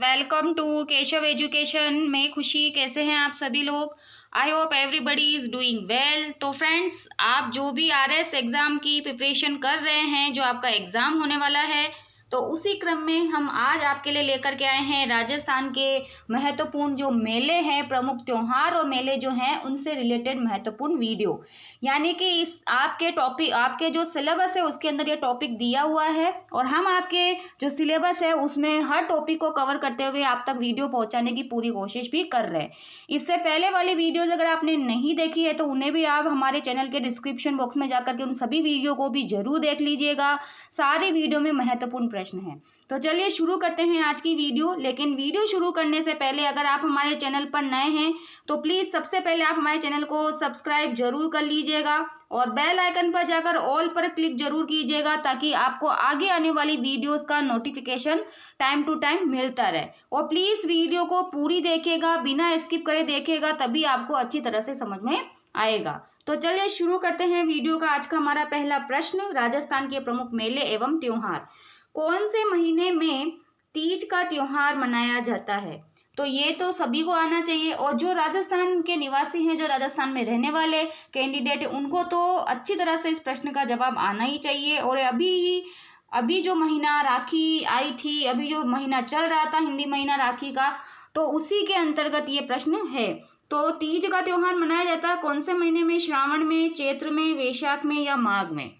Welcome to Keshav education. मैं खुशी, कैसे हैं आप सभी लोग? I hope everybody is doing well. तो फ्रेंड्स, आप जो भी आरएस एग्ज़ाम की प्रिपरेशन कर रहे हैं, जो आपका एग्ज़ाम होने वाला है, तो उसी क्रम में हम आज आपके लिए लेकर के आए हैं राजस्थान के महत्वपूर्ण जो मेले हैं, प्रमुख त्योहार और मेले जो हैं, उनसे रिलेटेड महत्वपूर्ण वीडियो। यानी कि इस आपके टॉपिक, आपके जो सिलेबस है उसके अंदर ये टॉपिक दिया हुआ है और हम आपके जो सिलेबस है उसमें हर टॉपिक को कवर करते हुए आप तक वीडियो पहुंचाने की पूरी कोशिश भी कर रहे हैं। इससे पहले वाली वीडियोज अगर आपने नहीं देखी है तो उन्हें भी आप हमारे चैनल के डिस्क्रिप्शन बॉक्स में जाकर के उन सभी वीडियो को भी जरूर देख लीजिएगा। सारे वीडियो में महत्वपूर्ण प्रश्न हैं। तो चलिए शुरू करते हैं आज की वीडियो। लेकिन वीडियो शुरू करने से पहले अगर आप हमारे चैनल पर नए हैं तो प्लीज़ सबसे पहले आप हमारे चैनल को सब्सक्राइब जरूर कर लीजिएगा और बेल आइकन पर जाकर ऑल पर क्लिक जरूर कीजिएगा ताकि आपको आगे आने वाली वीडियोस का नोटिफिकेशन टाइम टू टाइम मिलता रहे। और प्लीज़ वीडियो को पूरी देखिएगा, बिना स्किप करे देखिएगा, तभी आपको अच्छी तरह से समझ में आएगा। तो चलिए शुरू करते हैं वीडियो का। आज का हमारा पहला प्रश्न, राजस्थान के प्रमुख मेले एवं त्योहार। कौन से महीने में तीज का त्योहार मनाया जाता है? तो ये तो सभी को आना चाहिए और जो राजस्थान के निवासी हैं, जो राजस्थान में रहने वाले कैंडिडेट हैं, उनको तो अच्छी तरह से इस प्रश्न का जवाब आना ही चाहिए। और अभी जो महीना राखी आई थी, अभी जो महीना चल रहा था हिंदी महीना राखी का, तो उसी के अंतर्गत ये प्रश्न है। तो तीज का त्योहार मनाया जाता है कौन से महीने में? श्रावण में, चैत्र में, वैशाख में या माघ में?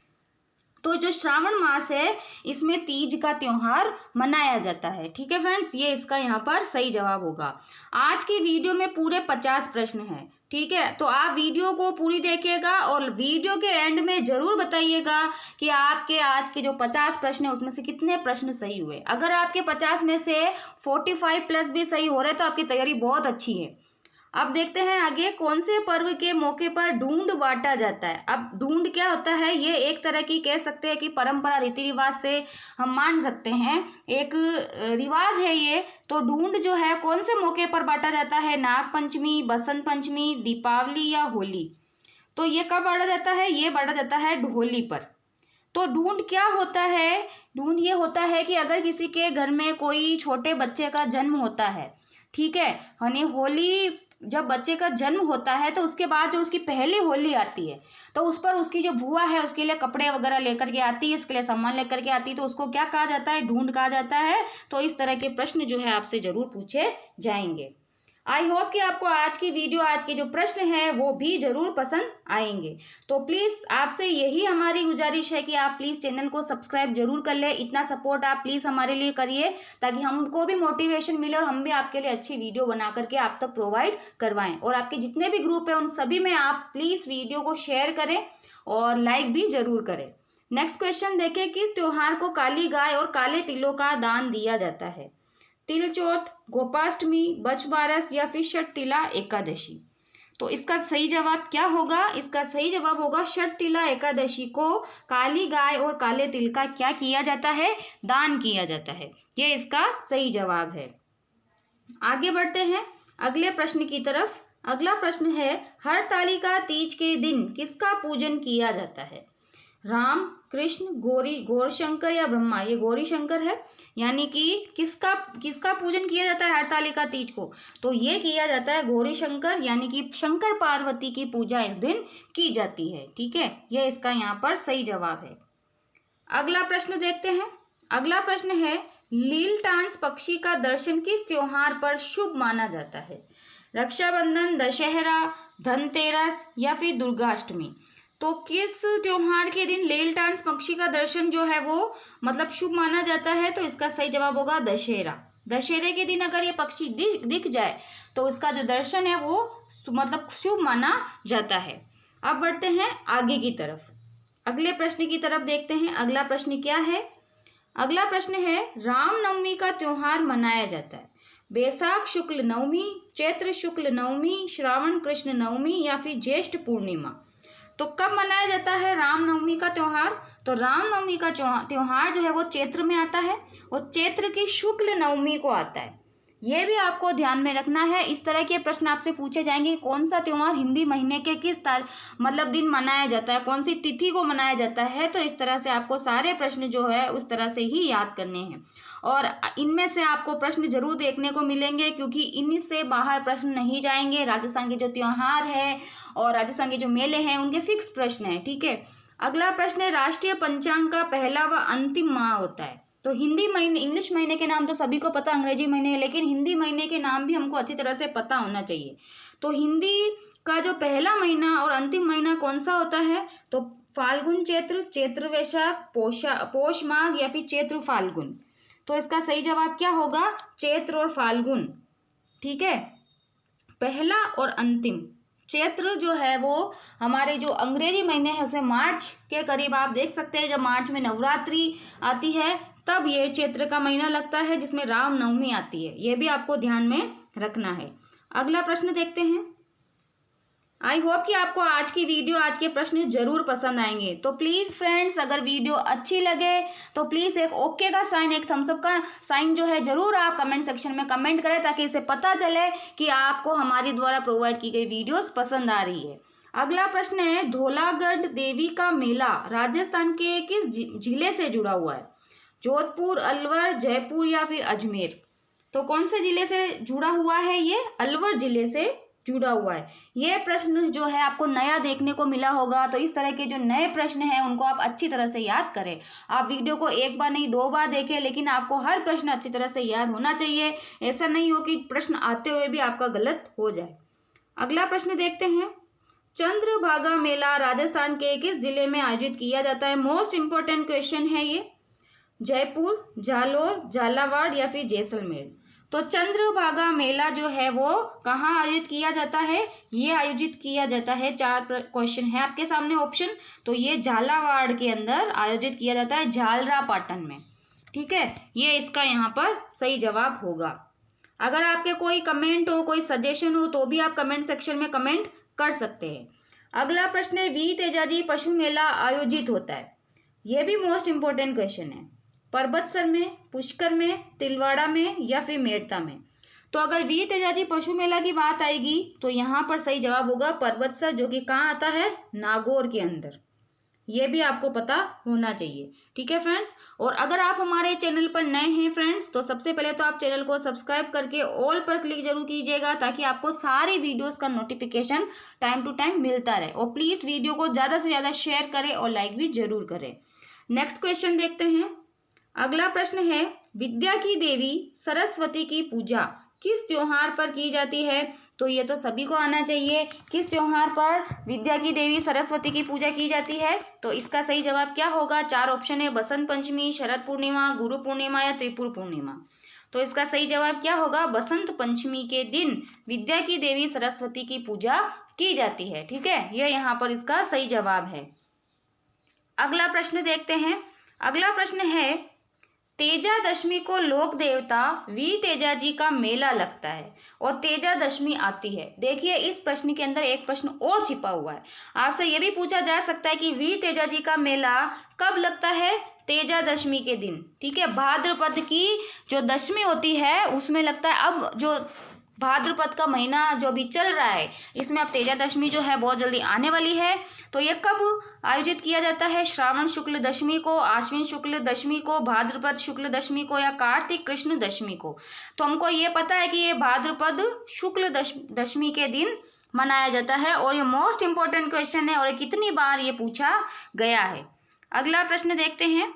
तो जो श्रावण मास है इसमें तीज का त्योहार मनाया जाता है। ठीक है फ्रेंड्स, ये इसका यहाँ पर सही जवाब होगा। आज की वीडियो में पूरे 50 प्रश्न हैं। ठीक है, तो आप वीडियो को पूरी देखिएगा और वीडियो के एंड में जरूर बताइएगा कि आपके आज के जो 50 प्रश्न है उसमें से कितने प्रश्न सही हुए। अगर आपके 50 में से 45 प्लस भी सही हो रहे तो आपकी तैयारी बहुत अच्छी है। अब देखते हैं आगे, कौन से पर्व के मौके पर ढूंढ बांटा जाता है? अब ढूंढ क्या होता है? ये एक तरह की कह सकते हैं कि परंपरा, रीति रिवाज से हम मान सकते हैं, एक रिवाज है ये। तो ढूंढ जो है कौन से मौके पर बांटा जाता है? नाग पंचमी, बसंत पंचमी, दीपावली या होली? तो ये कब बांटा जाता है? ये बांटा जाता है होली पर। तो ढूंढ क्या होता है? ढूंढ ये होता है कि अगर किसी के घर में कोई छोटे बच्चे का जन्म होता है, ठीक है, यानी होली जब बच्चे का जन्म होता है तो उसके बाद जो उसकी पहली होली आती है तो उस पर उसकी जो बुआ है उसके लिए कपड़े वगैरह लेकर के आती है, उसके लिए सामान लेकर के आती है, तो उसको क्या कहा जाता है? ढूंढ कहा जाता है। तो इस तरह के प्रश्न जो है आपसे जरूर पूछे जाएंगे। आई होप कि आपको आज की वीडियो, आज के जो प्रश्न है वो भी जरूर पसंद आएंगे। तो प्लीज़ आपसे यही हमारी गुजारिश है कि आप प्लीज़ चैनल को सब्सक्राइब जरूर कर ले। इतना सपोर्ट आप प्लीज़ हमारे लिए करिए ताकि हमको भी मोटिवेशन मिले और हम भी आपके लिए अच्छी वीडियो बना करके आप तक प्रोवाइड करवाएं। और आपके जितने भी ग्रुप हैं उन सभी में आप प्लीज़ वीडियो को शेयर करें और लाइक भी जरूर करें। नेक्स्ट क्वेश्चन देखें, किस त्योहार को काली गाय और काले तिलों का दान दिया जाता है? तिल चौथ, गोपाष्टमी, बछबारस या फिर षटतिला एकादशी? तो इसका सही जवाब क्या होगा? इसका सही जवाब होगा षटतिला एकादशी को काली गाय और काले तिल का क्या किया जाता है? दान किया जाता है। ये इसका सही जवाब है। आगे बढ़ते हैं अगले प्रश्न की तरफ। अगला प्रश्न है, हरतालिका तीज के दिन किसका पूजन किया जाता है? राम, कृष्ण, गौरीशंकर या ब्रह्मा? ये गौरीशंकर है, यानी कि किसका पूजन किया जाता है हरतालिका तीज को? तो ये किया जाता है गौरीशंकर, यानी कि शंकर पार्वती की पूजा इस दिन की जाती है। ठीक है, ये इसका यहाँ पर सही जवाब है। अगला प्रश्न देखते हैं। अगला प्रश्न है, लीलटांस पक्षी का दर्शन किस त्योहार पर शुभ माना जाता है? रक्षाबंधन, दशहरा, धनतेरस या फिर दुर्गाष्टमी? तो किस त्योहार के दिन लीलटांस पक्षी का दर्शन जो है वो मतलब शुभ माना जाता है? तो इसका सही जवाब होगा दशहरा। दशहरे के दिन अगर ये पक्षी दिख जाए तो इसका जो दर्शन है वो मतलब शुभ माना जाता है। अब बढ़ते हैं आगे की तरफ, अगले प्रश्न की तरफ देखते हैं। अगला प्रश्न क्या है? अगला प्रश्न है, रामनवमी का त्योहार मनाया जाता है बैसाख शुक्ल नवमी, चैत्र शुक्ल नवमी, श्रावण कृष्ण नवमी या फिर ज्येष्ठ पूर्णिमा? तो कब मनाया जाता है रामनवमी का त्योहार? तो रामनवमी का त्योहार जो है वो चैत्र में आता है और चैत्र की शुक्ल नवमी को आता है। ये भी आपको ध्यान में रखना है। इस तरह के प्रश्न आपसे पूछे जाएंगे, कौन सा त्योहार हिंदी महीने के किस मतलब दिन मनाया जाता है, कौन सी तिथि को मनाया जाता है। तो इस तरह से आपको सारे प्रश्न जो है उस तरह से ही याद करने हैं, और इनमें से आपको प्रश्न जरूर देखने को मिलेंगे, क्योंकि इन्हीं से बाहर प्रश्न नहीं जाएंगे। राजस्थान के जो त्योहार है और राजस्थान के जो मेले हैं उनके फिक्स प्रश्न है, ठीक है। अगला प्रश्न है, राष्ट्रीय पंचांग का पहला व अंतिम माह होता है। तो हिंदी महीने, इंग्लिश महीने के नाम तो सभी को पता, अंग्रेजी महीने, लेकिन हिंदी महीने के नाम भी हमको अच्छी तरह से पता होना चाहिए। तो हिंदी का जो पहला महीना और अंतिम महीना कौन सा होता है, तो फाल्गुन चैत्र, चैत्र वैशाख, पौष माघ या फिर चैत्र फाल्गुन। तो इसका सही जवाब क्या होगा, चैत्र और फाल्गुन, ठीक है। पहला और अंतिम, चैत्र जो है वो हमारे जो अंग्रेजी महीने हैं उसमें मार्च के करीब आप देख सकते हैं, जब मार्च में नवरात्रि आती है तब ये चैत्र का महीना लगता है, जिसमें रामनवमी आती है। ये भी आपको ध्यान में रखना है। अगला प्रश्न देखते हैं। आई होप कि आपको आज की वीडियो, आज के प्रश्न जरूर पसंद आएंगे। तो प्लीज़ फ्रेंड्स, अगर वीडियो अच्छी लगे तो प्लीज़ एक ओके का साइन, एक थम्सअप का साइन जो है जरूर आप कमेंट सेक्शन में कमेंट करें, ताकि इसे पता चले कि आपको हमारी द्वारा प्रोवाइड की गई वीडियोस पसंद आ रही है। अगला प्रश्न है, धौलागढ़ देवी का मेला राजस्थान के किस जिले से जुड़ा हुआ है, जोधपुर, अलवर, जयपुर या फिर अजमेर। तो कौन से जिले से जुड़ा हुआ है, ये अलवर जिले से जुड़ा हुआ है। ये प्रश्न जो है आपको नया देखने को मिला होगा, तो इस तरह के जो नए प्रश्न हैं उनको आप अच्छी तरह से याद करें। आप वीडियो को एक बार नहीं 2 बार देखें, लेकिन आपको हर प्रश्न अच्छी तरह से याद होना चाहिए। ऐसा नहीं हो कि प्रश्न आते हुए भी आपका गलत हो जाए। अगला प्रश्न देखते हैं, चंद्रभागा मेला राजस्थान के किस जिले में आयोजित किया जाता है। मोस्ट इंपॉर्टेंट क्वेश्चन है ये। जयपुर, जालोर, झालावाड़ या फिर जैसलमेर। तो चंद्रभागा मेला जो है वो कहाँ आयोजित किया जाता है, ये आयोजित किया जाता है, 4 क्वेश्चन है आपके सामने ऑप्शन। तो ये झालावाड़ के अंदर आयोजित किया जाता है, झालरापाटन में, ठीक है। ये इसका यहाँ पर सही जवाब होगा। अगर आपके कोई कमेंट हो, कोई सजेशन हो, तो भी आप कमेंट सेक्शन में कमेंट कर सकते हैं। अगला प्रश्न है, वी तेजाजी पशु मेला आयोजित होता है। ये भी मोस्ट इंपॉर्टेंट क्वेश्चन है। परबतसर में, पुष्कर में, तिलवाड़ा में या फिर मेड़ता में। तो अगर वी तेजाजी पशु मेला की बात आएगी तो यहाँ पर सही जवाब होगा परबतसर, जो कि कहाँ आता है, नागौर के अंदर। ये भी आपको पता होना चाहिए, ठीक है फ्रेंड्स। और अगर आप हमारे चैनल पर नए हैं फ्रेंड्स, तो सबसे पहले तो आप चैनल को सब्सक्राइब करके ऑल पर क्लिक जरूर कीजिएगा, ताकि आपको सारी वीडियोस का नोटिफिकेशन टाइम टू टाइम मिलता रहे। और प्लीज़ वीडियो को ज़्यादा से ज़्यादा शेयर करें और लाइक भी जरूर करें। नेक्स्ट क्वेश्चन देखते हैं। अगला प्रश्न है, विद्या की देवी सरस्वती की पूजा किस त्योहार पर की जाती है। तो ये तो सभी को आना चाहिए, किस त्योहार पर विद्या की देवी सरस्वती की पूजा की जाती है। तो इसका सही जवाब क्या होगा, 4 ऑप्शन है, बसंत पंचमी, शरद पूर्णिमा, गुरु पूर्णिमा या त्रिपुर पूर्णिमा। तो इसका सही जवाब क्या होगा, बसंत पंचमी के दिन विद्या की देवी सरस्वती की पूजा की जाती है, ठीक है। यह यहाँ पर इसका सही जवाब है। अगला प्रश्न देखते हैं। अगला प्रश्न है, तेजा दशमी को लोक देवता वी तेजाजी का मेला लगता है और तेजा दशमी आती है। देखिए, इस प्रश्न के अंदर एक प्रश्न और छिपा हुआ है। आपसे ये भी पूछा जा सकता है कि वी तेजाजी का मेला कब लगता है, तेजा दशमी के दिन, ठीक है। भाद्रपद की जो दशमी होती है उसमें लगता है। अब जो भाद्रपद का महीना जो अभी चल रहा है, इसमें अब तेजा दशमी जो है बहुत जल्दी आने वाली है। तो ये कब आयोजित किया जाता है, श्रावण शुक्ल दशमी को, आश्विन शुक्ल दशमी को, भाद्रपद शुक्ल दशमी को या कार्तिक कृष्ण दशमी को। तो हमको ये पता है कि ये भाद्रपद शुक्ल दशमी के दिन मनाया जाता है, और ये मोस्ट इंपॉर्टेंट क्वेश्चन है और ये कितनी बार ये पूछा गया है। अगला प्रश्न देखते हैं।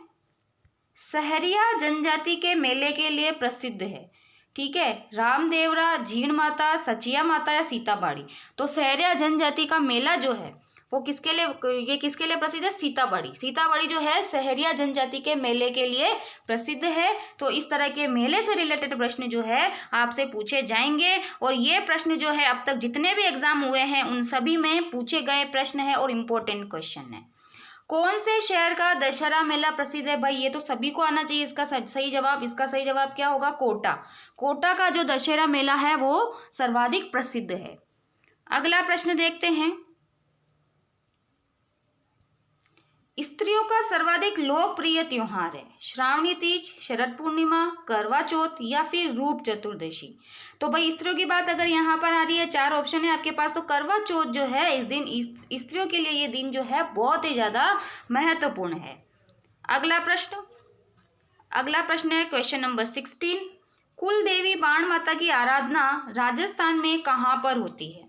सहरिया जनजाति के मेले के लिए प्रसिद्ध है, ठीक है, रामदेवरा, झीण माता, सचिया माता या सीताबाड़ी। तो सहरिया जनजाति का मेला जो है वो किसके लिए प्रसिद्ध है, सीताबाड़ी। सीताबाड़ी जो है सहरिया जनजाति के मेले के लिए प्रसिद्ध है। तो इस तरह के मेले से रिलेटेड प्रश्न जो है आपसे पूछे जाएंगे, और ये प्रश्न जो है अब तक जितने भी एग्जाम हुए हैं उन सभी में पूछे गए प्रश्न है और इम्पोर्टेंट क्वेश्चन है। कौन से शहर का दशहरा मेला प्रसिद्ध है, भाई ये तो सभी को आना चाहिए। इसका सही जवाब क्या होगा, कोटा। कोटा का जो दशहरा मेला है वो सर्वाधिक प्रसिद्ध है। अगला प्रश्न देखते हैं। स्त्रियों का सर्वाधिक लोकप्रिय त्योहार है? श्रावणी तीज, शरद पूर्णिमा, करवा चौथ या फिर रूप चतुर्दशी। तो भाई स्त्रियों की बात अगर यहाँ पर आ रही है, 4 ऑप्शन है आपके पास। तो करवा चौथ जो है इस दिन स्त्रियों के लिए ये दिन जो है बहुत ही ज्यादा महत्वपूर्ण है। अगला प्रश्न है क्वेश्चन नंबर 16। कुल देवी बाण माता की आराधना राजस्थान में कहाँ पर होती है?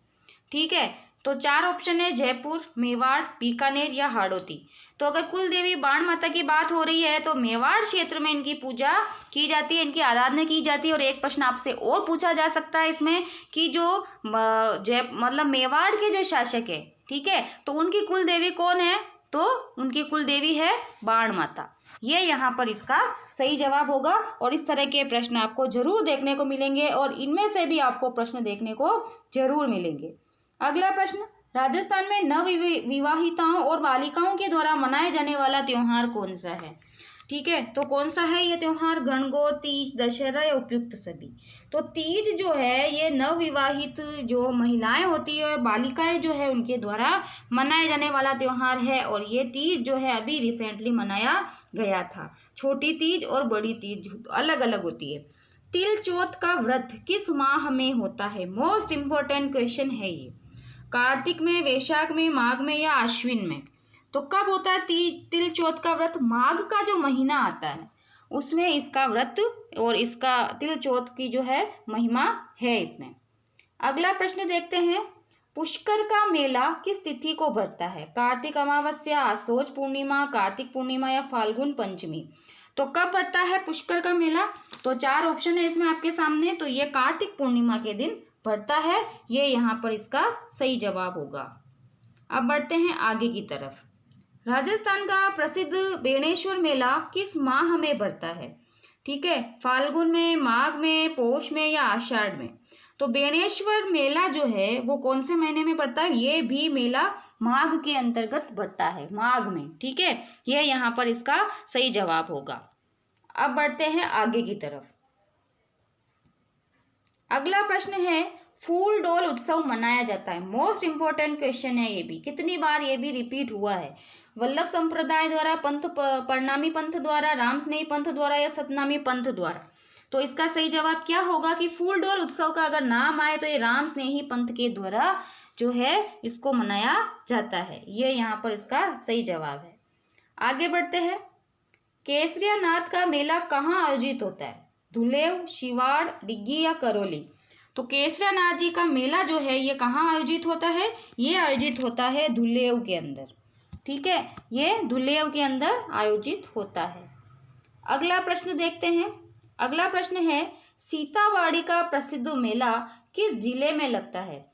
ठीक है, तो 4 ऑप्शन है, जयपुर, मेवाड़, बीकानेर या हाड़ौती। तो अगर कुल देवी बाण माता की बात हो रही है तो मेवाड़ क्षेत्र में इनकी पूजा की जाती है, इनकी आराधना की जाती है। और एक प्रश्न आपसे और पूछा जा सकता है इसमें कि जो मतलब मेवाड़ के जो शासक है, ठीक है, तो उनकी कुल देवी कौन है? तो उनकी कुल देवी है बाण माता। ये यहाँ पर इसका सही जवाब होगा। और इस तरह के प्रश्न आपको जरूर देखने को मिलेंगे और इनमें से भी आपको प्रश्न देखने को जरूर मिलेंगे। अगला प्रश्न, राजस्थान में नवविवाहिताओं और बालिकाओं के द्वारा मनाए जाने वाला त्योहार कौन सा है? ठीक है, तो कौन सा है ये त्योहार? गणगौर, तीज, दशहरा या उपयुक्त सभी। तो तीज जो है ये नवविवाहित जो महिलाएं होती है और बालिकाएं जो है उनके द्वारा मनाए जाने वाला त्योहार है। और ये तीज जो है अभी रिसेंटली मनाया गया था। छोटी तीज और बड़ी तीज अलग अलग होती है। तिल चौथ का व्रत किस माह में होता है? मोस्ट इंपॉर्टेंट क्वेश्चन है ये। कार्तिक में, वैशाख में, माघ में या आश्विन में। तो कब होता है तिल चौथ का व्रत? माघ का जो महीना आता है उसमें इसका व्रत और इसका तिल चौथ की जो है महिमा है इसमें। अगला प्रश्न देखते हैं, पुष्कर का मेला किस तिथि को भरता है? कार्तिक अमावस्या, आशौच पूर्णिमा, कार्तिक पूर्णिमा या फाल्गुन पंचमी। तो कब भरता है पुष्कर का मेला? तो 4 ऑप्शन है इसमें आपके सामने। तो ये कार्तिक पूर्णिमा के दिन भरता है, ये यहाँ पर इसका सही जवाब होगा। अब बढ़ते हैं आगे की तरफ। राजस्थान का प्रसिद्ध बेणेश्वर मेला किस माह में भरता है? ठीक है, फाल्गुन में, माघ में, पौष में या आषाढ़ में। तो बेणेश्वर मेला जो है वो कौन से महीने में भरता है? ये भी मेला माघ के अंतर्गत भरता है, माघ में। ठीक है, यह यहाँ पर इसका सही जवाब होगा। अब बढ़ते हैं आगे की तरफ। अगला प्रश्न है, फूल डोल उत्सव मनाया जाता है। मोस्ट इंपॉर्टेंट क्वेश्चन है ये भी, कितनी बार ये भी रिपीट हुआ है। वल्लभ संप्रदाय द्वारा, पंथ परनामी पंथ द्वारा, रामस्नेही पंथ द्वारा या सतनामी पंथ द्वारा। तो इसका सही जवाब क्या होगा कि फूल डोल उत्सव का अगर नाम आए तो ये रामस्नेही पंथ के द्वारा जो है इसको मनाया जाता है। ये यहाँ पर इसका सही जवाब है। आगे बढ़ते हैं, केसरिया नाथ का मेला कहाँ आयोजित होता है? धुलेव, शिवाड़, डिग्गी या करौली। तो केसरिया नाथ जी का मेला जो है ये कहाँ आयोजित होता है? ये आयोजित होता है धुलेव के अंदर। ठीक है, ये धुलेव के अंदर आयोजित होता है। अगला प्रश्न देखते हैं। अगला प्रश्न है, सीतावाड़ी का प्रसिद्ध मेला किस जिले में लगता है?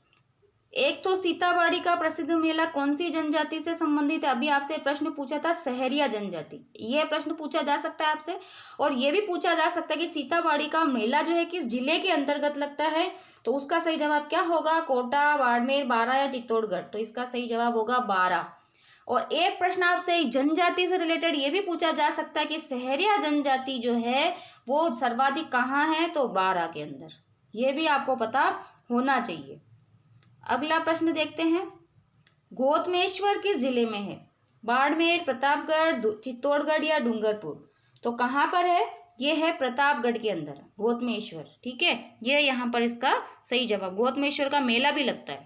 एक तो सीतावाड़ी का प्रसिद्ध मेला कौन सी जनजाति से संबंधित है? अभी आपसे प्रश्न पूछा था सहरिया जनजाति, यह प्रश्न पूछा जा सकता है आपसे। और यह भी पूछा जा सकता है कि सीतावाड़ी का मेला जो है किस जिले के अंतर्गत लगता है? तो उसका सही जवाब क्या होगा? कोटा, बाड़मेर, बारां या चित्तौड़गढ़। तो इसका सही जवाब होगा बारां। और एक प्रश्न आपसे जनजाति से रिलेटेड ये भी पूछा जा सकता है कि सहरिया जनजाति जो है वो सर्वाधिक कहाँ है? तो बारां के अंदर। ये भी आपको पता होना चाहिए। अगला प्रश्न देखते हैं, गोतमेश्वर किस जिले में है? बाड़मेर, प्रतापगढ़, चित्तौड़गढ़ या डूंगरपुर। तो कहाँ पर है? ये है प्रतापगढ़ के अंदर गोतमेश्वर। ठीक है, ये यहाँ पर इसका सही जवाब। गोतमेश्वर का मेला भी लगता है।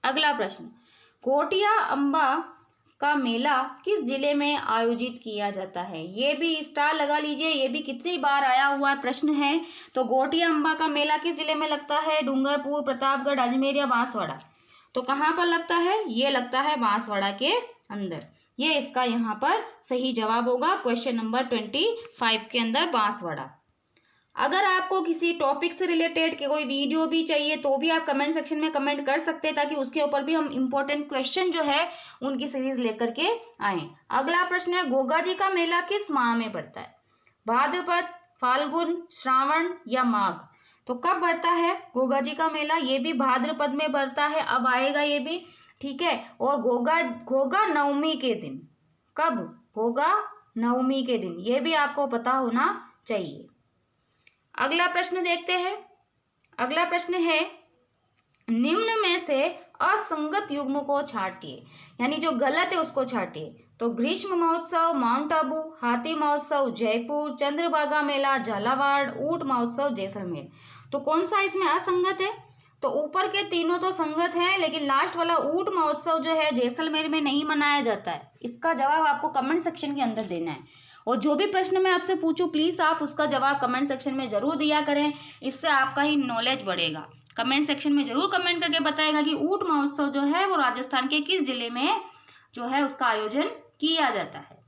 अगला प्रश्न, घोटिया अम्बा का मेला किस जिले में आयोजित किया जाता है? ये भी स्टार लगा लीजिए, ये भी कितनी बार आया हुआ प्रश्न है। तो घोटिया अम्बा का मेला किस जिले में लगता है? डूंगरपुर, प्रतापगढ़, अजमेर या बांसवाड़ा। तो कहाँ पर लगता है? ये लगता है बांसवाड़ा के अंदर। ये इसका यहाँ पर सही जवाब होगा क्वेश्चन नंबर 25 के अंदर, बांसवाड़ा। अगर आपको किसी टॉपिक से रिलेटेड कोई वीडियो भी चाहिए तो भी आप कमेंट सेक्शन में कमेंट कर सकते हैं, ताकि उसके ऊपर भी हम इम्पोर्टेंट क्वेश्चन जो है उनकी सीरीज लेकर के आए। अगला प्रश्न है, गोगा जी का मेला किस माह में पड़ता है? भाद्रपद, फाल्गुन, श्रावण या माघ। तो कब बढ़ता है गोगा जी का मेला? ये भी भाद्रपद में बढ़ता है, अब आएगा ये भी। ठीक है, और गोगा नवमी के दिन। कब? गोगा नवमी के दिन, ये भी आपको पता होना चाहिए। अगला प्रश्न देखते हैं। अगला प्रश्न है, निम्न में से असंगत युग्म को छांटिए, यानी जो गलत है उसको छांटिए। तो ग्रीष्म महोत्सव माउंट आबू, हाथी महोत्सव जयपुर, चंद्रभागा मेला झालावाड़, ऊंट महोत्सव जैसलमेर। तो कौन सा इसमें असंगत है? तो ऊपर के तीनों तो संगत हैं, लेकिन लास्ट वाला ऊंट महोत्सव जो है जैसलमेर में नहीं मनाया जाता है। इसका जवाब आपको कमेंट सेक्शन के अंदर देना है। और जो भी प्रश्न मैं आपसे पूछूं प्लीज़ आप उसका जवाब कमेंट सेक्शन में ज़रूर दिया करें, इससे आपका ही नॉलेज बढ़ेगा। कमेंट सेक्शन में ज़रूर कमेंट करके बताएगा कि ऊंट महोत्सव जो है वो राजस्थान के किस जिले में जो है उसका आयोजन किया जाता है।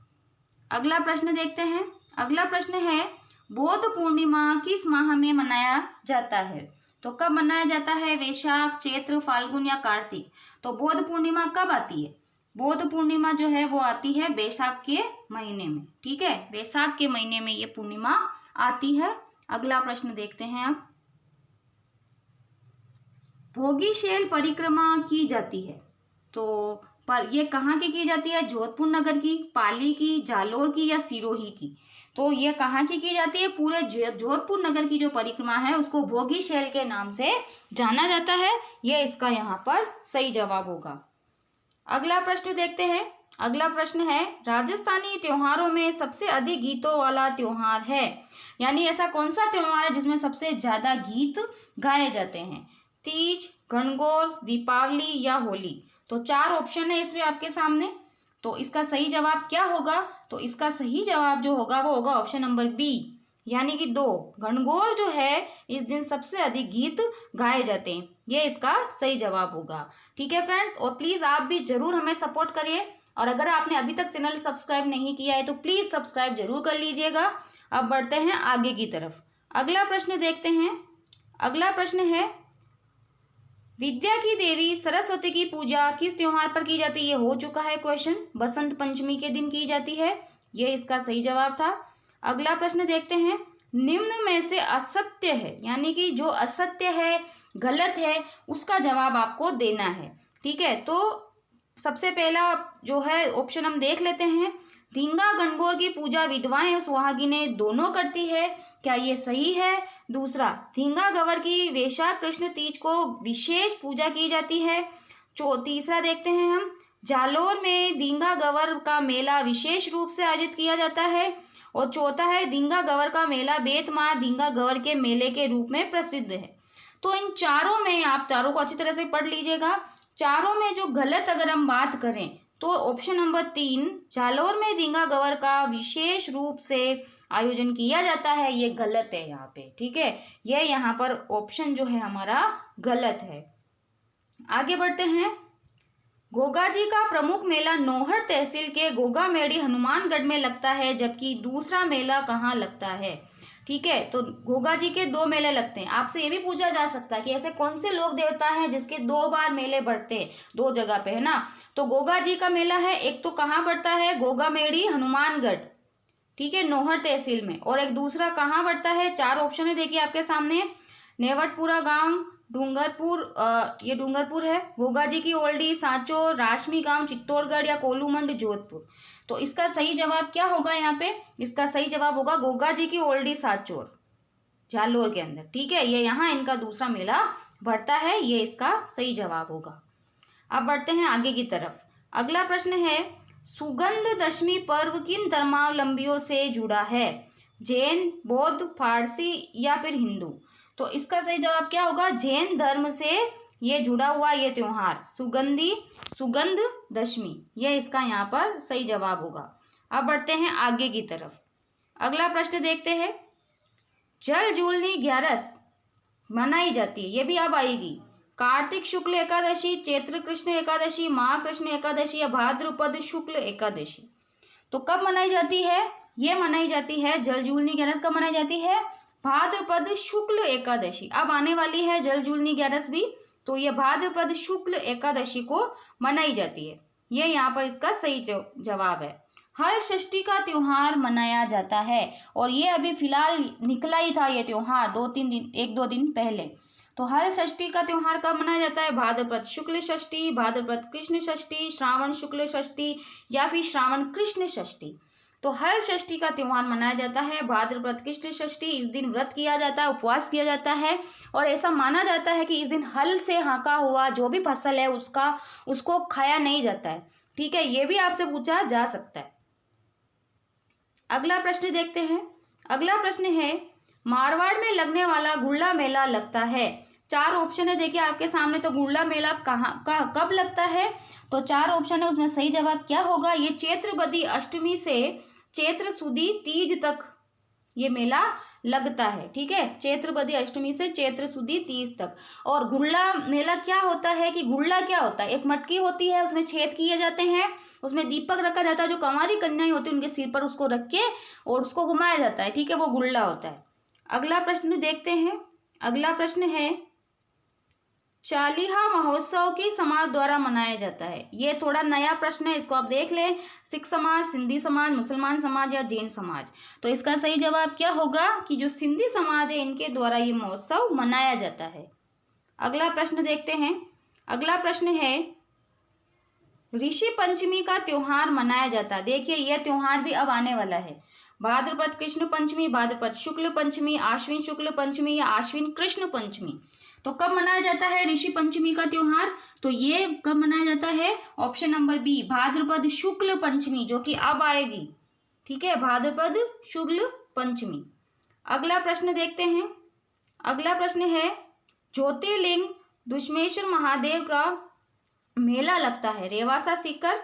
अगला प्रश्न देखते हैं। अगला प्रश्न है, बौद्ध पूर्णिमा किस माह में मनाया जाता है? तो कब मनाया जाता है? वैशाख, चैत्र, फाल्गुन या कार्तिक? तो बौद्ध पूर्णिमा कब आती है? बौद्ध पूर्णिमा जो है वो आती है वैशाख के महीने में। ठीक है, वैशाख के महीने में ये पूर्णिमा आती है। अगला प्रश्न देखते हैं अब, भोगीशैल परिक्रमा की जाती है तो पर ये कहाँ की जाती है? जोधपुर नगर की, पाली की, जालोर की या सिरोही की? तो ये कहाँ की जाती है? पूरे जोधपुर नगर की जो परिक्रमा है उसको भोगीशैल के नाम से जाना जाता है। ये इसका यहाँ पर सही जवाब होगा। अगला प्रश्न देखते हैं। अगला प्रश्न है, राजस्थानी त्योहारों में सबसे अधिक गीतों वाला त्योहार है, यानी ऐसा कौन सा त्योहार है जिसमें सबसे ज्यादा गीत गाए जाते हैं? तीज, गणगौर, दीपावली या होली? तो 4 ऑप्शन है इसमें आपके सामने। तो इसका सही जवाब क्या होगा? तो इसका सही जवाब जो होगा वो होगा ऑप्शन नंबर बी, यानी कि 2 गणगौर जो है इस दिन सबसे अधिक गीत गाए जाते हैं। ये इसका सही जवाब होगा। ठीक है फ्रेंड्स, और प्लीज़ आप भी जरूर हमें सपोर्ट करिए, और अगर आपने अभी तक चैनल सब्सक्राइब नहीं किया है तो प्लीज़ सब्सक्राइब जरूर कर लीजिएगा। अब बढ़ते हैं आगे की तरफ। अगला प्रश्न देखते हैं। अगला प्रश्न है, विद्या की देवी सरस्वती की पूजा किस त्योहार पर की जाती है? ये हो चुका है क्वेश्चन, बसंत पंचमी के दिन की जाती है। ये इसका सही जवाब था। अगला प्रश्न देखते हैं, निम्न में से असत्य है, यानी कि जो असत्य है, गलत है, उसका जवाब आपको देना है। ठीक है, तो सबसे पहला जो है ऑप्शन हम देख लेते हैं, धींगा गणगौर की पूजा विधवाएं और सुहागिनें दोनों करती है, क्या ये सही है? दूसरा, धींगा गवर की वैशाख कृष्ण तीज को विशेष पूजा की जाती है। तीसरा देखते हैं हम, जालोर में धींगा गवर का मेला विशेष रूप से आयोजित किया जाता है। और चौथा है, धींगा गवर का मेला बेतमार धींगा गवर के मेले के रूप में प्रसिद्ध है। तो इन चारों में आप चारों को अच्छी तरह से पढ़ लीजिएगा। चारों में जो गलत अगर हम बात करें तो ऑप्शन नंबर 3, जालोर में धींगा गवर का विशेष रूप से आयोजन किया जाता है, ये गलत है यहाँ पे। ठीक है, ये यहाँ पर ऑप्शन जो है हमारा गलत है। आगे बढ़ते हैं। गोगा जी का प्रमुख मेला नौहर तहसील के गोगा मेड़ी हनुमानगढ़ में लगता है, जबकि दूसरा मेला कहाँ लगता है? ठीक है, तो गोगा जी के 2 मेले लगते हैं। आपसे ये भी पूछा जा सकता है कि ऐसे कौन से लोक देवता हैं जिसके 2 बार मेले बढ़ते हैं, 2 जगह पे, है ना? तो गोगा जी का मेला है, एक तो कहाँ बढ़ता है? गोगा मेड़ी हनुमानगढ़, ठीक है, नौहर तहसील में। और एक दूसरा कहाँ बढ़ता है? 4 ऑप्शन है, देखिए आपके सामने, नेवटपुरा गांव, डूंगरपुर, ये डूंगरपुर है, गोगा जी की ओल्डी, सांचौर, राशमी गांव, चित्तौड़गढ़ या कोलूमंड जोधपुर। तो इसका सही जवाब क्या होगा यहाँ पे? इसका सही जवाब होगा गोगा जी की ओल्डी सांचौर, जालोर के अंदर। ठीक है, ये यहाँ इनका दूसरा मेला बढ़ता है, ये इसका सही जवाब होगा। अब बढ़ते हैं आगे की तरफ। अगला प्रश्न है, सुगंध दशमी पर्व किन धर्मावलंबियों से जुड़ा है? जैन, बौद्ध, फारसी या फिर हिंदू? तो इसका सही जवाब क्या होगा? जैन धर्म से ये जुड़ा हुआ ये त्योहार सुगंध दशमी, ये इसका यहाँ पर सही जवाब होगा। अब बढ़ते हैं आगे की तरफ। अगला प्रश्न देखते हैं, जल जूलनी ग्यारस मनाई जाती है, ये भी अब आएगी, कार्तिक शुक्ल एकादशी, चैत्र कृष्ण एकादशी, माह कृष्ण एकादशी या भाद्रपद शुक्ल एकादशी? तो कब मनाई जाती है? ये मनाई जाती है, जल जूलनी ग्यारस कब मनाई जाती है? भाद्रपद शुक्ल एकादशी। अब आने वाली है जल जूलनी ग्यारस भी, तो ये भाद्रपद शुक्ल एकादशी को मनाई जाती है। ये यहाँ पर इसका सही जवाब है। हर षष्ठी का त्योहार मनाया जाता है, और ये अभी फिलहाल निकला ही था ये त्योहार 1-2 दिन पहले। तो हर षष्ठी का त्योहार कब मनाया जाता है? भाद्रपद शुक्ल षष्ठी, भाद्रपद कृष्ण षष्ठी, श्रावण शुक्ल षष्ठी या फिर श्रावण कृष्ण षष्ठी? तो हर षष्ठी का त्योहार मनाया जाता है भाद्रपद कृष्ण षष्ठी। इस दिन व्रत किया जाता है, उपवास किया जाता है, और ऐसा माना जाता है कि इस दिन हल से हाँका हुआ जो भी फसल है उसको खाया नहीं जाता है। ठीक है, ये भी आपसे पूछा जा सकता है। अगला प्रश्न देखते हैं। अगला प्रश्न है, मारवाड़ में लगने वाला गुड़ला मेला लगता है। 4 ऑप्शन है देखिए आपके सामने। तो गुड़ला मेला कब लगता है? तो 4 ऑप्शन है, उसमें सही जवाब क्या होगा? ये चैत्र बदी अष्टमी से चैत्र सुदी तीज तक ये मेला लगता है। ठीक है, चैत्र बदी अष्टमी से चैत्र सुदी तीज तक। और गुड़ला मेला क्या होता है कि गुड़ला क्या होता है? एक मटकी होती है, उसमें छेद किए जाते हैं, उसमें दीपक रखा जाता है, जो कंवारी कन्याएं होती है उनके सिर पर उसको रख के और उसको घुमाया जाता है। ठीक है, वो गुड़ला होता है। अगला प्रश्न देखते हैं। अगला प्रश्न है, चालीहा महोत्सव की समाज द्वारा मनाया जाता है। ये थोड़ा नया प्रश्न है, इसको आप देख लें। सिख समाज, सिंधी समाज, मुसलमान समाज या जैन समाज। तो इसका सही जवाब क्या होगा कि जो सिंधी समाज है इनके द्वारा ये महोत्सव मनाया जाता है। अगला प्रश्न देखते हैं। अगला प्रश्न है, ऋषि पंचमी का त्योहार मनाया जाता है। देखिए यह त्योहार भी अब आने वाला है। भाद्रपद कृष्ण पंचमी, भाद्रपद शुक्ल पंचमी, आश्विन शुक्ल पंचमी या आश्विन कृष्ण पंचमी। तो कब मनाया जाता है ऋषि पंचमी का त्योहार? तो ये कब मनाया जाता है? ऑप्शन नंबर बी, भाद्रपद शुक्ल पंचमी, जो कि अब आएगी। ठीक है, भाद्रपद शुक्ल पंचमी। अगला प्रश्न देखते हैं। अगला प्रश्न है, ज्योतिर्लिंग दुष्मेश्वर महादेव का मेला लगता है रेवासा, सीकर,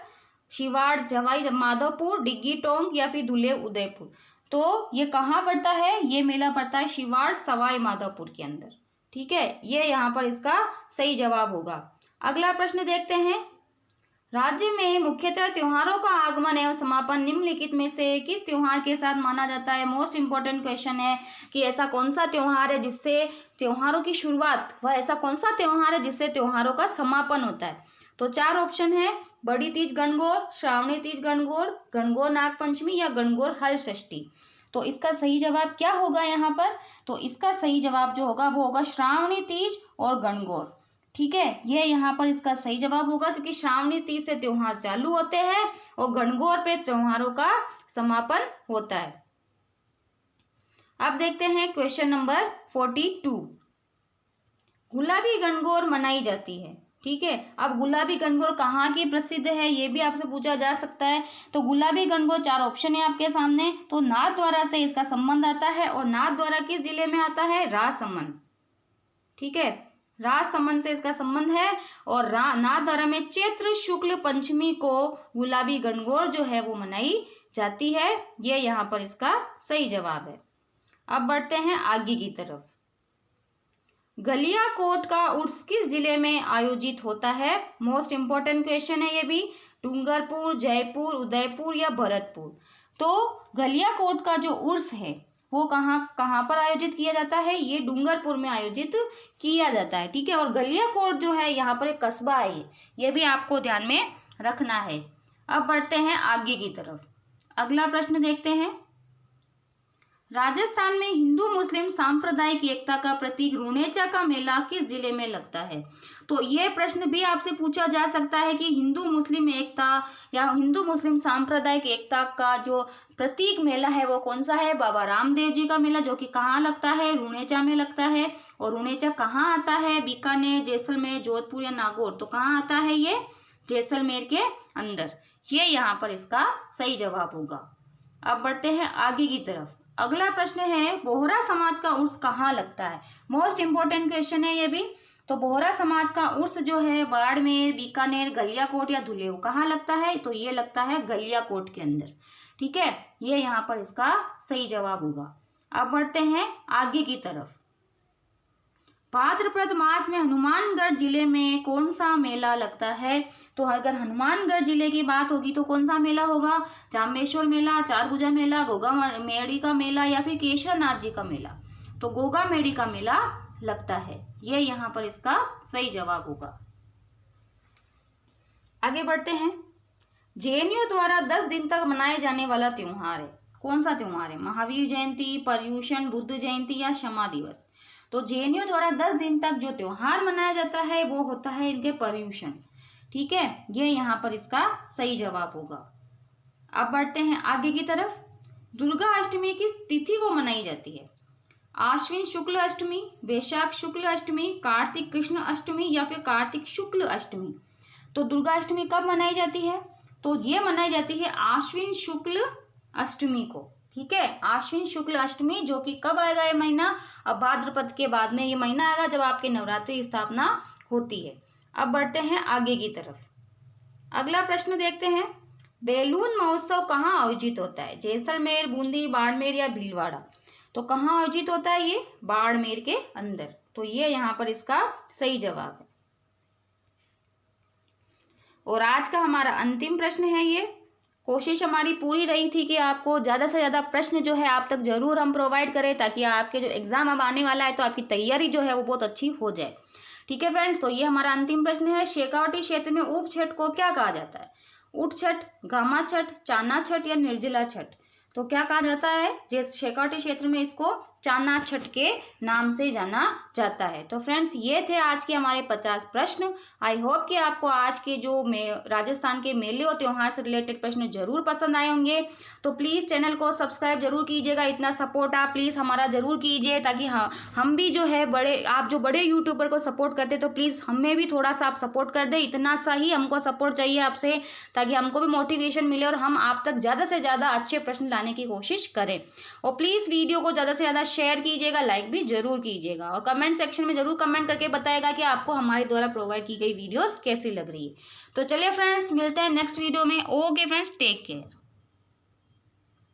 शिवाड़, जवाई माधोपुर, डिग्गी टोंक या फिर धुले उदयपुर। तो ये कहाँ पड़ता है? ये मेला पड़ता है शिवाड़ सवाई माधोपुर के अंदर। ठीक है, ये यहाँ पर इसका सही जवाब होगा। अगला प्रश्न देखते हैं। राज्य में मुख्यतः त्योहारों का आगमन एवं समापन निम्नलिखित में से किस त्योहार के साथ माना जाता है? मोस्ट इंपॉर्टेंट क्वेश्चन है कि ऐसा कौन सा त्योहार है जिससे त्योहारों की शुरुआत, वह ऐसा कौन सा त्योहार है जिससे त्योहारों का समापन होता है? तो 4 ऑप्शन है, बड़ी तीज गणगौर, श्रावणी तीज गणगौर, गणगौर नाग पंचमी या गणगौर हल षष्ठी। तो इसका सही जवाब क्या होगा यहाँ पर? तो इसका सही जवाब जो होगा वो होगा श्रावणी तीज और गणगौर। ठीक है, ये यहाँ पर इसका सही जवाब होगा, क्योंकि श्रावणी तीज से त्योहार चालू होते हैं और गणगौर पे त्योहारों का समापन होता है। अब देखते हैं क्वेश्चन नंबर 42। गुलाबी गणगौर मनाई जाती है। ठीक है, अब गुलाबी गणगौर कहाँ की प्रसिद्ध है ये भी आपसे पूछा जा सकता है। तो गुलाबी गणगौर 4 ऑप्शन है आपके सामने। तो नाथद्वारा से इसका संबंध आता है, और नाथद्वारा किस जिले में आता है? राजसमंद। ठीक है, राजसमंद से इसका संबंध है। और नाथद्वारा में चैत्र शुक्ल पंचमी को गुलाबी गणगौर जो है वो मनाई जाती है। ये यहाँ पर इसका सही जवाब है। अब बढ़ते हैं आगे की तरफ। गलियाकोट का उर्स किस जिले में आयोजित होता है? मोस्ट इंपॉर्टेंट क्वेश्चन है ये भी। डूंगरपुर, जयपुर, उदयपुर या भरतपुर। तो गलियाकोट का जो उर्स है वो कहाँ पर आयोजित किया जाता है? ये डूंगरपुर में आयोजित किया जाता है। ठीक है, और गलियाकोट जो है यहाँ पर एक कस्बा है, ये भी आपको ध्यान में रखना है। अब बढ़ते हैं आगे की तरफ। अगला प्रश्न देखते हैं। राजस्थान में हिंदू मुस्लिम सांप्रदायिक एकता का प्रतीक रुणेचा का मेला किस जिले में लगता है? तो यह प्रश्न भी आपसे पूछा जा सकता है कि हिंदू मुस्लिम एकता या हिंदू मुस्लिम सांप्रदायिक एकता का जो प्रतीक मेला है वो कौन सा है? बाबा रामदेव जी का मेला, जो कि कहाँ लगता है? रुणेचा में लगता है। और रुणेचा कहाँ आता है? बीकानेर, जैसलमेर, जोधपुर या नागौर। तो कहाँ आता है ये? जैसलमेर के अंदर। ये यहाँ पर इसका सही जवाब होगा। अब बढ़ते हैं आगे की तरफ। अगला प्रश्न है, बोहरा समाज का उर्स कहाँ लगता है? मोस्ट इंपॉर्टेंट क्वेश्चन है ये भी। तो बोहरा समाज का उर्स जो है बाड़मेर, बीकानेर, गलियाकोट या धुलेव कहाँ लगता है? तो ये लगता है गलियाकोट के अंदर। ठीक है, ये यहाँ पर इसका सही जवाब होगा। अब बढ़ते हैं आगे की तरफ। भाद्रपद मास में हनुमानगढ़ जिले में कौन सा मेला लगता है? तो अगर हनुमानगढ़ जिले की बात होगी तो कौन सा मेला होगा? जामेश्वर मेला, चारभुजा मेला, गोगा मेड़ी का मेला या फिर केशरनाथ जी का मेला। तो गोगा मेड़ी का मेला लगता है। ये यहाँ पर इसका सही जवाब होगा। आगे बढ़ते हैं। जेएनयू द्वारा 10 दिन तक मनाए जाने वाला त्योहार है। कौन सा त्योहार है? महावीर जयंती, पर्युषण, बुद्ध जयंती या क्षमा दिवस। तो जेएनयू द्वारा 10 दिन तक जो त्योहार मनाया जाता है वो होता है इनके पर्युषण। ठीक है, ये यहाँ पर इसका सही जवाब होगा। अब बढ़ते हैं आगे की तरफ। दुर्गा अष्टमी किस तिथि को मनाई जाती है? आश्विन शुक्ल अष्टमी, वैशाख शुक्ल अष्टमी, कार्तिक कृष्ण अष्टमी या फिर कार्तिक शुक्ल अष्टमी। तो दुर्गा अष्टमी कब मनाई जाती है? तो ये मनाई जाती है आश्विन शुक्ल अष्टमी को। ठीक है, आश्विन शुक्ल अष्टमी, जो कि कब आएगा ये महीना? अब भाद्रपद के बाद में ये महीना आएगा जब आपके नवरात्रि स्थापना होती है। अब बढ़ते हैं आगे की तरफ। अगला प्रश्न देखते हैं, बैलून महोत्सव कहाँ आयोजित होता है? जैसलमेर, बूंदी, बाड़मेर या भीलवाड़ा? तो कहाँ आयोजित होता है ये? बाड़मेर के अंदर। तो ये यहाँ पर इसका सही जवाब है। और आज का हमारा अंतिम प्रश्न है ये। कोशिश हमारी पूरी रही थी कि आपको ज़्यादा से ज़्यादा प्रश्न जो है आप तक जरूर हम प्रोवाइड करें, ताकि आपके जो एग्ज़ाम अब आने वाला है तो आपकी तैयारी जो है वो बहुत अच्छी हो जाए। ठीक है फ्रेंड्स, तो ये हमारा अंतिम प्रश्न है, शेखावटी क्षेत्र में उप छठ को क्या कहा जाता है? ऊट छठ, गामा छठ, चाना छठ या निर्जला छठ? तो क्या कहा जाता है? जिस शेखावटी क्षेत्र में इसको चाना छठ के नाम से जाना जाता है। तो फ्रेंड्स, ये थे आज के हमारे 50 प्रश्न। आई होप कि आपको आज के जो राजस्थान के मेले और त्योहार से रिलेटेड प्रश्न जरूर पसंद आए होंगे। तो प्लीज़ चैनल को सब्सक्राइब जरूर कीजिएगा, इतना सपोर्ट आप प्लीज़ हमारा ज़रूर कीजिए, ताकि हम भी जो है आप जो बड़े यूट्यूबर को सपोर्ट करते तो प्लीज़ हमें भी थोड़ा सा आप सपोर्ट कर दें। इतना सा ही हमको सपोर्ट चाहिए आपसे, ताकि हमको भी मोटिवेशन मिले और हम आप तक ज़्यादा से ज़्यादा अच्छे प्रश्न लाने की कोशिश करें। और प्लीज़ वीडियो को ज़्यादा से ज़्यादा शेयर कीजिएगा, लाइक भी जरूर कीजिएगा, और कमेंट सेक्शन में जरूर कमेंट करके बताएगा कि आपको हमारे द्वारा प्रोवाइड की गई वीडियोस कैसी लग रही है। तो चलिए फ्रेंड्स, मिलते हैं नेक्स्ट वीडियो में। Okay friends, take care.